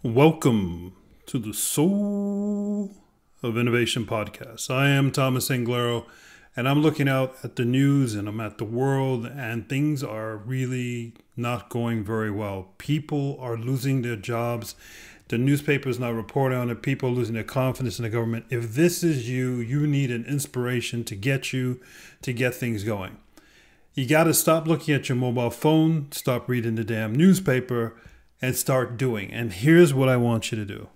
Welcome to the Soul of Innovation podcast. I am Thomas Anglero, and I'm looking out at the news and I'm at the world, and things are really not going very well. People are losing their jobs. The newspaper is not reporting on it. People are losing their confidence in the government. If this is you, you need an inspiration to get things going. You got to stop looking at your mobile phone, stop reading the damn newspaper, and start doing. And here's what I want you to do.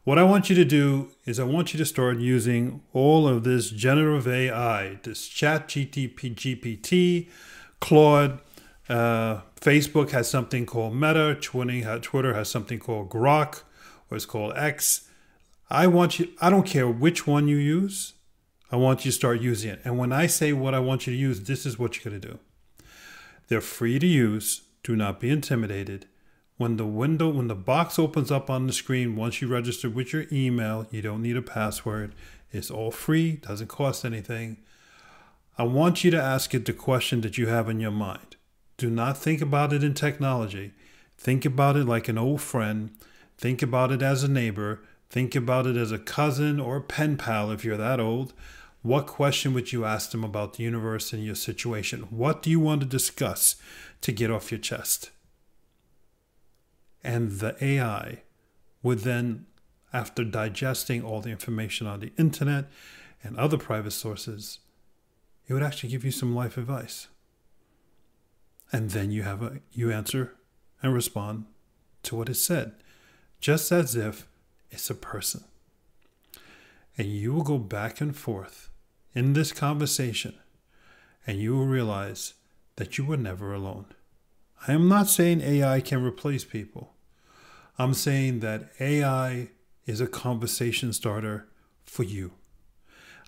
What I want you to do is I want you to start using all of this generative AI, this chat GPT, Claude. Facebook has something called Meta. Twitter has something called Grok, or it's called X. I don't care which one you use. I want you to start using it. And when I say what I want you to use, this is what you're going to do. They're free to use. Do not be intimidated. When the box opens up on the screen, once you register with your email, you don't need a password. It's all free, doesn't cost anything. I want you to ask it the question that you have in your mind. Do not think about it in technology. Think about it like an old friend. Think about it as a neighbor. Think about it as a cousin or a pen pal if you're that old. What question would you ask them about the universe and your situation? What do you want to discuss to get off your chest? And the AI would then, after digesting all the information on the internet and other private sources, it would actually give you some life advice. And then you answer and respond to what is said, just as if it's a person. And you will go back and forth in this conversation, and you will realize that you were never alone. I am not saying AI can replace people. I'm saying that AI is a conversation starter for you.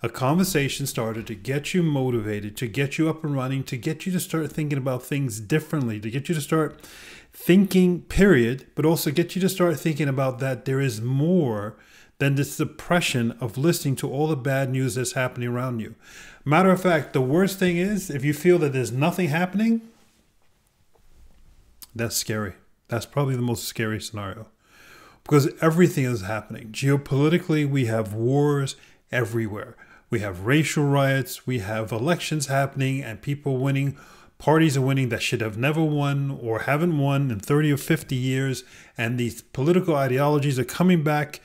A conversation starter to get you motivated, to get you up and running, to get you to start thinking about things differently, to get you to start thinking, period, but also get you to start thinking about that there is more than the suppression of listening to all the bad news that's happening around you. Matter of fact, the worst thing is if you feel that there's nothing happening, that's scary. That's probably the most scary scenario because everything is happening. Geopolitically, we have wars everywhere. We have racial riots. We have elections happening and people winning. Parties are winning that should have never won or haven't won in 30 or 50 years. And these political ideologies are coming back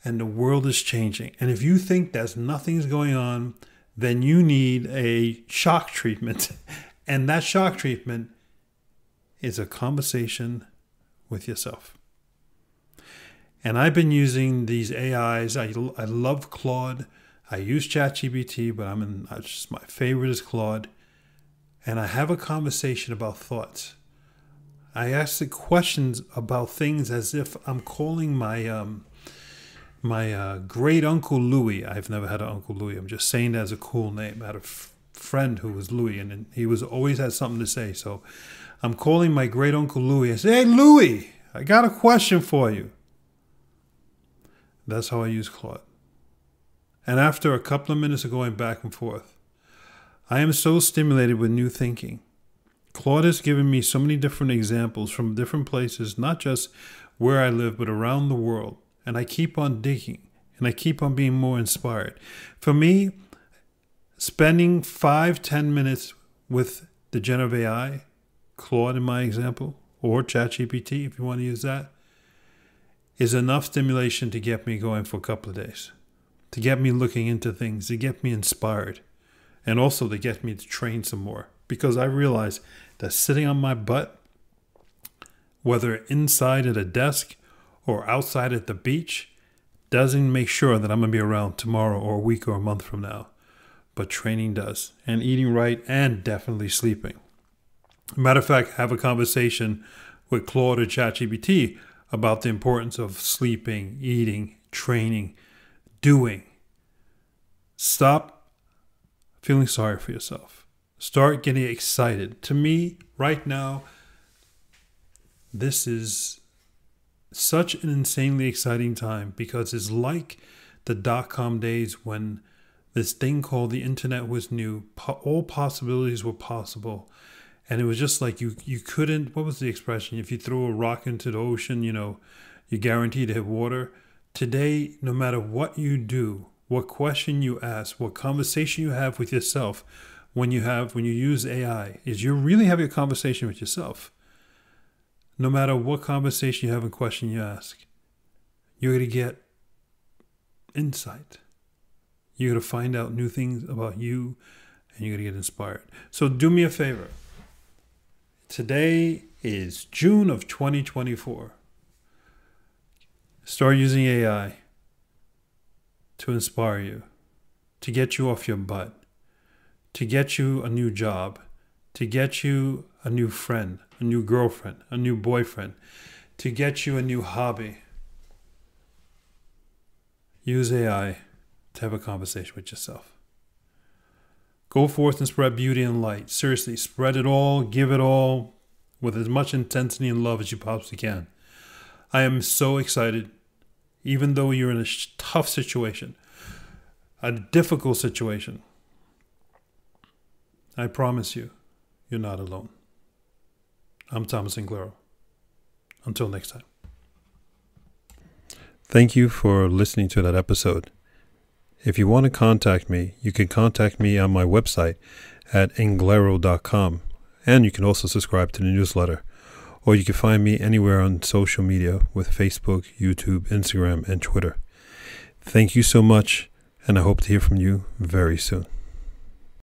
and the world is changing. And if you think that nothing's going on, then you need a shock treatment. And that shock treatment is a conversation with yourself. And I've been using these AIs. I love Claude. I use ChatGPT, but just my favorite is Claude. And I have a conversation about thoughts. I ask the questions about things as if I'm calling my great uncle Louis. I've never had an Uncle Louis. I'm just saying that as a cool name. I had a friend who was Louis, and he always had something to say. So I'm calling my great uncle Louis and say, "Hey, Louis, I got a question for you." That's how I use Claude. And after a couple of minutes of going back and forth, I am so stimulated with new thinking. Claude has given me so many different examples from different places, not just where I live, but around the world. And I keep on digging, and I keep on being more inspired. For me, spending 5-10 minutes with the generative AI, Claude in my example, or ChatGPT if you want to use that, is enough stimulation to get me going for a couple of days, to get me looking into things, to get me inspired, and also to get me to train some more. Because I realize that sitting on my butt, whether inside at a desk or outside at the beach, doesn't make sure that I'm going to be around tomorrow or a week or a month from now. But training does, and eating right, and definitely sleeping. Matter of fact, have a conversation with Claude or ChatGPT about the importance of sleeping, eating, training, doing. Stop feeling sorry for yourself. Start getting excited. To me, right now, this is such an insanely exciting time because it's like the dot-com days when this thing called the internet was new. All possibilities were possible. And it was just like you couldn't, what was the expression? If you throw a rock into the ocean, you're guaranteed to hit water. Today, no matter what you do, what question you ask, what conversation you have with yourself, when you use AI, is you're really having a conversation with yourself. No matter what conversation you have and question you ask, you're going to get insight. You're going to find out new things about you, and you're going to get inspired. So do me a favor. Today is June of 2024. Start using AI to inspire you, to get you off your butt, to get you a new job, to get you a new friend, a new girlfriend, a new boyfriend, to get you a new hobby. Use AI to have a conversation with yourself. Go forth and spread beauty and light. Seriously, spread it all, give it all with as much intensity and love as you possibly can. I am so excited, even though you're in a tough situation, a difficult situation. I promise you, you're not alone. I'm Thomas Inglero. Until next time. Thank you for listening to that episode. If you want to contact me, you can contact me on my website at inglero.com, and you can also subscribe to the newsletter, or you can find me anywhere on social media with Facebook, YouTube, Instagram, and Twitter. Thank you so much, and I hope to hear from you very soon.